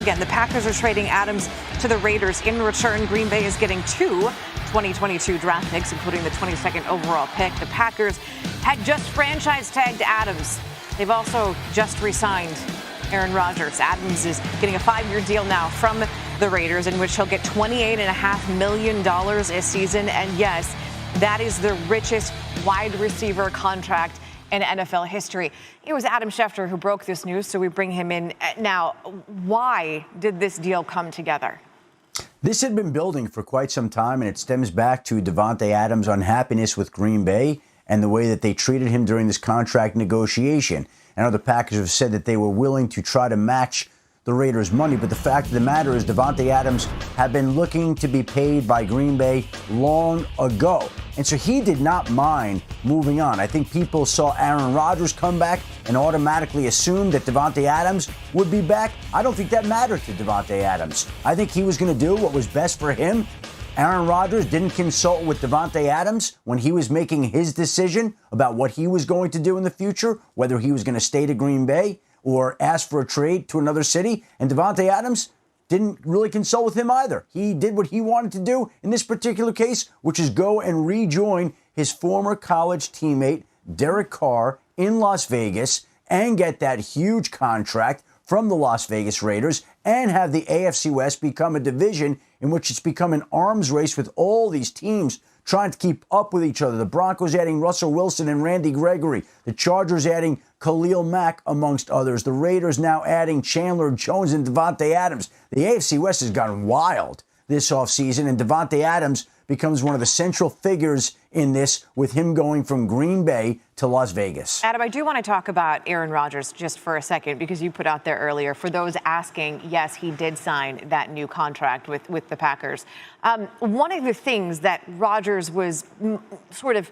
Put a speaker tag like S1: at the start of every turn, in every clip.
S1: Again, the Packers are trading Adams to the Raiders. In return, Green Bay is getting 2 2022 draft picks, including the 22nd overall pick. The Packers had just franchise tagged Adams. They've also just re-signed Aaron Rodgers. Adams is getting a 5-year deal now from the Raiders, in which he'll get $28.5 million a season. And yes, that is the richest wide receiver contract in NFL history. It was Adam Schefter who broke this news, so we bring him in now. Why did this deal come together?
S2: This had been building for quite some time, and it stems back to Devante Adams' unhappiness with Green Bay and the way that they treated him during this contract negotiation. I know the Packers have said that they were willing to try to match the Raiders' money, but the fact of the matter is Devante Adams had been looking to be paid by Green Bay long ago. And so he did not mind moving on. I think people saw Aaron Rodgers come back and automatically assumed that Devante Adams would be back. I don't think that mattered to Devante Adams. I think he was going to do what was best for him. Aaron Rodgers didn't consult with Devante Adams when he was making his decision about what he was going to do in the future, whether he was going to stay to Green Bay or ask for a trade to another city. And Devante Adams didn't really consult with him either. He did what he wanted to do in this particular case, which is go and rejoin his former college teammate, Derek Carr, in Las Vegas and get that huge contract from the Las Vegas Raiders and have the AFC West become a division in which it's become an arms race with all these teams trying to keep up with each other. The Broncos adding Russell Wilson and Randy Gregory. The Chargers adding Khalil Mack, amongst others. The Raiders now adding Chandler Jones and Devante Adams. The AFC West has gone wild this offseason, and Devante Adams becomes one of the central figures in this, with him going from Green Bay to Las Vegas.
S1: Adam, I do want to talk about Aaron Rodgers just for a second, because you put out there earlier, for those asking, yes, he did sign that new contract with the Packers. One of the things that Rodgers was sort of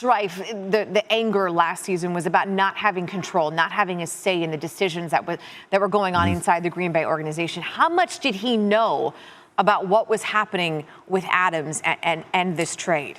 S1: the anger last season was about not having control, not having a say in the decisions that were going on inside the Green Bay organization. How much did he know about what was happening with Adams and this trade?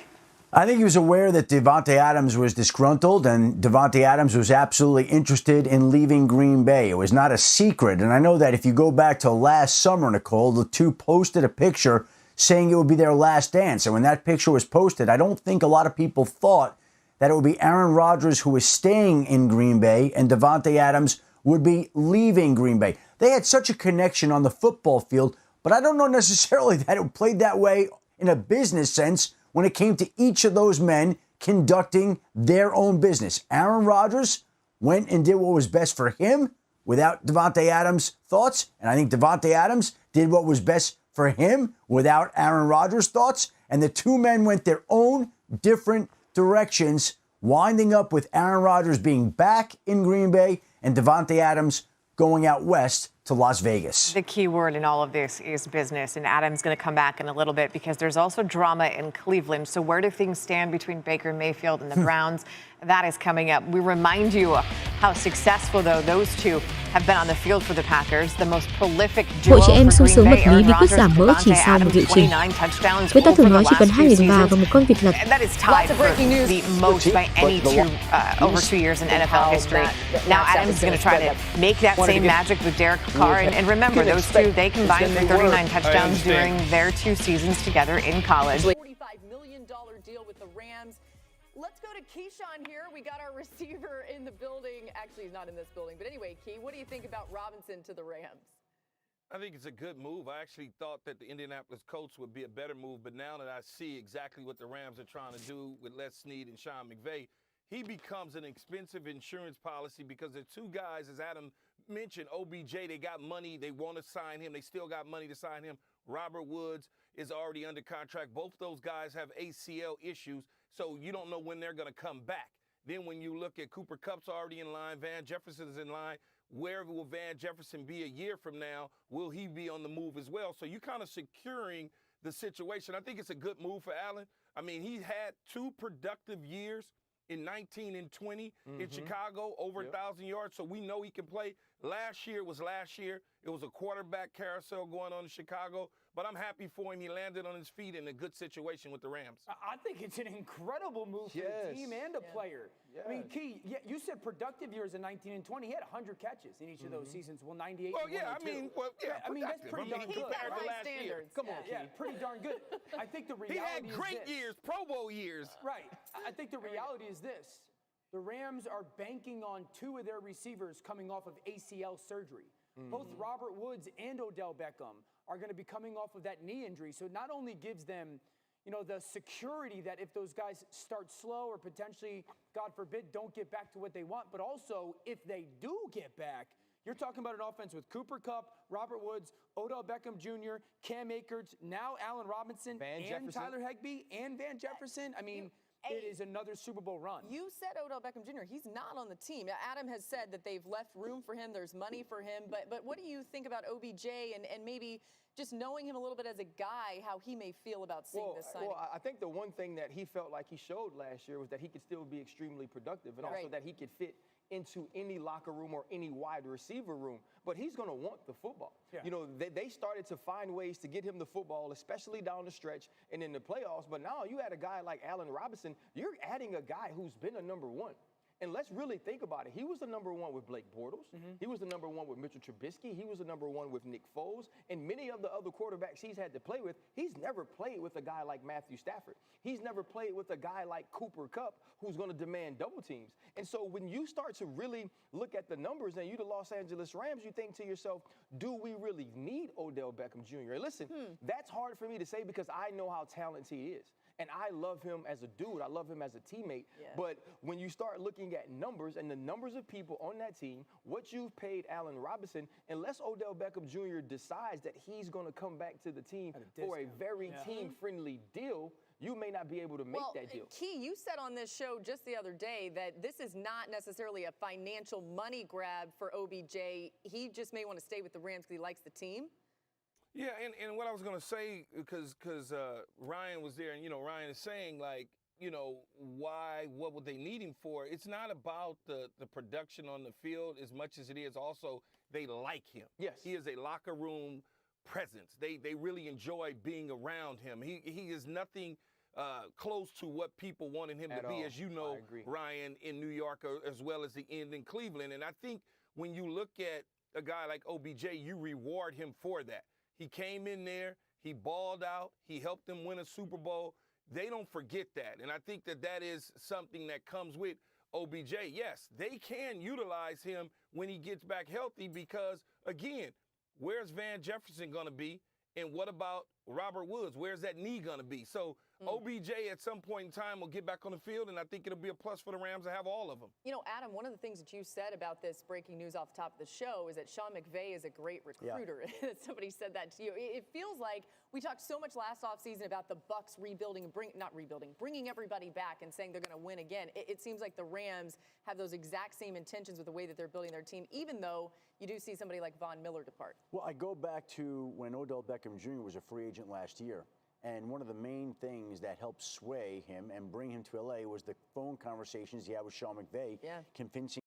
S2: I think he was aware that Devante Adams was disgruntled, and Devante Adams was absolutely interested in leaving Green Bay. It was not a secret. And I know that if you go back to last summer, Nicole, the two posted a picture saying it would be their last dance. And when that picture was posted, I don't think a lot of people thought that it would be Aaron Rodgers who was staying in Green Bay and Devante Adams would be leaving Green Bay. They had such a connection on the football field, but I don't know necessarily that it played that way in a business sense when it came to each of those men conducting their own business. Aaron Rodgers went and did what was best for him without Devante Adams' thoughts, and I think Devante Adams did what was best for him without Aaron Rodgers' thoughts, and the two men went their own different directions, winding up with Aaron Rodgers being back in Green Bay and Devante Adams going out west to Las Vegas.
S1: The key word in all of this is business, and Adam's going to come back in a little bit because there's also drama in Cleveland. So where do things stand between Baker Mayfield and the Browns? That is coming up. We remind you how successful, though, those two have been on the field for the Packers. The most prolific duo
S3: Hội trẻ em sung
S1: for
S3: sướng
S1: Green
S3: mật
S1: Bay,
S3: mí bí
S1: Aaron
S3: quyết
S1: Rodgers
S3: giảm
S1: and
S3: mỡ chỉ
S1: Davante
S3: sau một
S1: Adams,
S3: liệu trình.
S1: 29 touchdowns
S3: Người ta
S1: over
S3: thường
S1: the
S3: nói chỉ cần
S1: last
S3: 2
S1: few
S3: nghìn vào
S1: seasons.
S3: và một con vịt lật.
S1: And that is tied for the most by any over 2 years in NFL history. Now Adams is going to try to make that same magic with Derek Carr. And remember, those two, they combined for 39 touchdowns during their 2 seasons together in college.
S4: $45 million deal with the Rams. Let's go to Keyshawn here. We got our receiver in the building. Actually, he's not in this building. But anyway, Key, what do you think about Robinson to the Rams?
S5: I think it's a good move. I actually thought that the Indianapolis Colts would be a better move, but now that I see exactly what the Rams are trying to do with Les Snead and Sean McVay, he becomes an expensive insurance policy because the two guys, as Adam mentioned, OBJ, they got money. They want to sign him. They still got money to sign him. Robert Woods is already under contract. Both those guys have ACL issues, so you don't know when they're going to come back. Then when you look at Cooper Kupp's already in line, Van Jefferson's in line. Where will Van Jefferson be a year from now? Will he be on the move as well? So you're kind of securing the situation. I think it's a good move for Allen. I mean, he had 2 productive years in 19 and 20 in Chicago, over 1,000 yards, so we know he can play. Last year was last year. It was a quarterback carousel going on in Chicago, but I'm happy for him. He landed on his feet in a good situation with the Rams.
S3: I think it's an incredible move for the team and a player.
S6: Yes.
S3: I mean, Key, you said productive years in 19 and 20. He had 100 catches in each of those seasons. Well, 98
S5: Well,
S3: and
S5: yeah,
S3: 102.
S5: I mean,
S3: that's pretty darn
S5: he
S3: good.
S5: compared to
S4: High
S5: last year.
S4: standards.
S3: Come on, Key, pretty darn good. I think the
S5: He
S3: reality
S5: had great
S3: is this.
S5: years, Pro Bowl years.
S3: Right. I think the reality is this. The Rams are banking on two of their receivers coming off of ACL surgery. Both Robert Woods and Odell Beckham are going to be coming off of that knee injury. So it not only gives them, the security that if those guys start slow or potentially, God forbid, don't get back to what they want, but also if they do get back, you're talking about an offense with Cooper Kupp, Robert Woods, Odell Beckham Jr., Cam Akers, now Allen Robinson,
S6: Van Jefferson.
S3: Tyler Higbee, and Van Jefferson. I mean, it is another Super Bowl run.
S4: You said Odell Beckham Jr. He's not on the team. Adam has said that they've left room for him. There's money for him. But what do you think about OBJ and maybe just knowing him a little bit as a guy, how he may feel about seeing this signing?
S6: Well, I think the one thing that he felt like he showed last year was that he could still be extremely productive and also that he could fit into any locker room or any wide receiver room. But he's going to want the football.
S3: Yeah.
S6: They started to find ways to get him the football, especially down the stretch and in the playoffs. But now you add a guy like Allen Robinson, you're adding a guy who's been a number one. And let's really think about it. He was the number one with Blake Bortles. He was the number one with Mitchell Trubisky. He was the number one with Nick Foles. And many of the other quarterbacks he's had to play with, he's never played with a guy like Matthew Stafford. He's never played with a guy like Cooper Kupp, who's going to demand double teams. And so when you start to really look at the numbers and you're the Los Angeles Rams, you think to yourself, do we really need Odell Beckham Jr.? And listen, that's hard for me to say because I know how talented he is. And I love him as a dude. I love him as a teammate.
S4: Yeah.
S6: But when you start looking at numbers and the numbers of people on that team, what you've paid Allen Robinson, unless Odell Beckham Jr. decides that he's going to come back to the team for a very team-friendly deal, you may not be able to make that deal.
S4: Key, you said on this show just the other day that this is not necessarily a financial money grab for OBJ. He just may want to stay with the Rams because he likes the team.
S5: Yeah, and what I was going to say, because Ryan was there, and, Ryan is saying, like, what would they need him for? It's not about the production on the field as much as it is also they like him.
S6: Yes.
S5: He is a locker room presence. They really enjoy being around him. He is nothing close to what people wanted him to be, as you know, Ryan, in New York, as well as the end in Cleveland. And I think when you look at a guy like OBJ, you reward him for that. He came in there, he balled out, he helped them win a Super Bowl. They don't forget that. And I think that is something that comes with OBJ. Yes, they can utilize him when he gets back healthy because, again, where's Van Jefferson going to be? And what about Robert Woods? Where's that knee going to be? So OBJ at some point in time will get back on the field, and I think it'll be a plus for the Rams to have all of them.
S4: Adam, one of the things that you said about this breaking news off the top of the show is that Sean McVay is a great recruiter. Yeah. Somebody said that to you. It feels like we talked so much last offseason about the Bucs rebuilding and bringing everybody back and saying they're going to win again. It seems like the Rams have those exact same intentions with the way that they're building their team, even though you do see somebody like Von Miller depart.
S2: Well, I go back to when Odell Beckham Jr. was a free agent last year. And one of the main things that helped sway him and bring him to L.A. was the phone conversations he had with Sean McVay, convincing